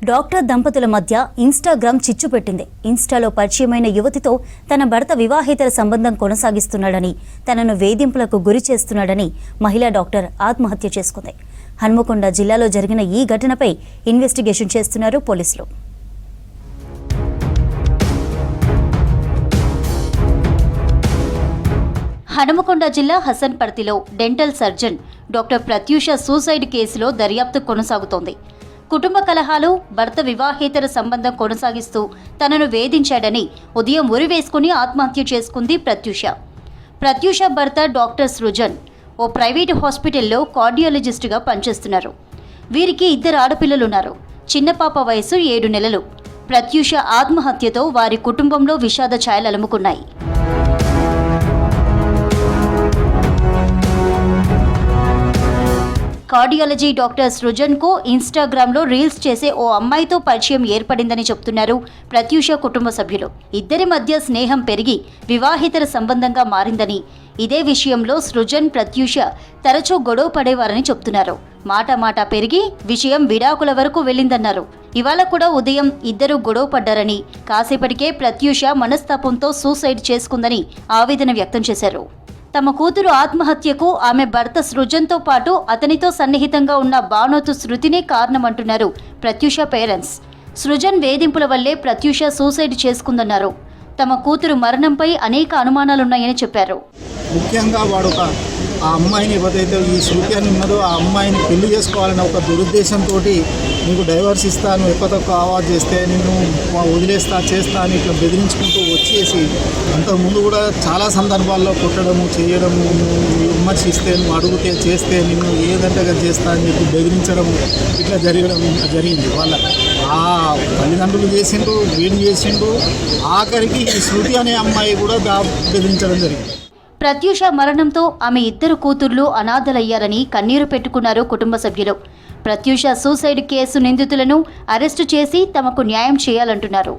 Doctor దంపతుల మధ్య Instagram చిచ్చు పెట్టింది. ఇన్స్టాలో పరిచయమైన యువతితో తన భర్త వివాహేతర సంబంధం కొనసాగిస్తున్నాడని, తనను వేధింపులకు గురి చేస్తున్నాడని మహిళా డాక్టర్ ఆత్మహత్య చేసుకుంది. హన్మకొండ జిల్లాలో జరిగిన ఈ ఘటనపై ఇన్వెస్టిగేషన్ చేస్తున్నారు పోలీసులు. హనుమకొండ జిల్లా హసన్పర్తిలో dental surgeon doctor Prathyusha suicide కేసులో దర్యాప్తు కొనసాగుతోంది. కుటుంబ కలహాలు, భర్త వివాహేతర సంబంధం కొనసాగిస్తూ తనను వేధించాడని ఉదయం ఉరివేసుకుని ఆత్మహత్య చేసుకుంది ప్రత్యూష భర్త డాక్టర్ సృజన్ ఓ ప్రైవేటు హాస్పిటల్లో కార్డియాలజిస్టుగా పనిచేస్తున్నారు. వీరికి 2 ఆడపిల్లలున్నారు. చిన్న పాప వయసు 7 నెలలు. ప్రత్యూష ఆత్మహత్యతో వారి కుటుంబంలో విషాద ఛాయలు అలుముకున్నాయి. కార్డియాలజీ డాక్టర్ సృజన్కు ఇన్స్టాగ్రామ్లో రీల్స్ చేసే ఓ అమ్మాయితో పరిచయం ఏర్పడిందని చెప్తున్నారు ప్రత్యూష కుటుంబ సభ్యులు. ఇద్దరి మధ్య స్నేహం పెరిగి వివాహేతర సంబంధంగా మారిందని, ఇదే విషయంలో సృజన్, ప్రత్యూష తరచూ గొడవ పడేవారని చెప్తున్నారు. మాట పెరిగి విషయం విడాకుల వరకు వెళ్ళిందన్నారు. ఇవాళ కూడా ఉదయం ఇద్దరు గొడవ పడ్డారని, కాసేపటికే ప్రత్యూష మనస్తాపంతో సూసైడ్ చేసుకుందని ఆవేదన వ్యక్తం చేశారు. తమ కూతురు ఆత్మహత్యకు ఆమె భర్త సృజన్తో పాటు అతనితో సన్నిహితంగా ఉన్న బానోతు శృతినే కారణమంటున్నారు ప్రత్యూష పేరెంట్స్. సృజన్ వేధింపుల వల్లే ప్రత్యూష సూసైడ్ చేసుకుందన్నారు. తమ కూతురు మరణంపై అనేక అనుమానాలున్నాయని చెప్పారు. ముఖ్యంగా వాడు ఆ అమ్మాయిని ఏదైతే ఈ శృతి అని ఉన్నదో ఆ అమ్మాయిని పెళ్లి చేసుకోవాలనే ఒక దురుద్దేశంతో నీకు డైవర్స్ ఇస్తాను, ఎక్కువ తక్కువ ఆవాజ్ చేస్తే నిన్ను చేస్తా అని ఇట్లా బెదిరించుకుంటూ వచ్చేసి, అంతకుముందు కూడా చాలా సందర్భాల్లో కొట్టడము, చేయడము, విమర్శిస్తే, నువ్వు అడిగితే చేస్తే నిన్ను ఏదంటే చేస్తా అని చెప్పి బెదిరించడము ఇట్లా జరిగింది. వాళ్ళ ఆ తల్లిదండ్రులు చేసిండు, వీడు చేసిండు, ఆఖరికి ఈ శృతి అనే అమ్మాయి కూడా బెదిరించడం జరిగింది. ప్రత్యూష మరణంతో ఆమె 2 కూతుర్లు అనాథలయ్యారని కన్నీరు పెట్టుకున్నారు కుటుంబ సభ్యులు. ప్రత్యూష సూసైడ్ కేసు నిందితులను అరెస్టు చేసి తమకు న్యాయం చేయాలంటున్నారు.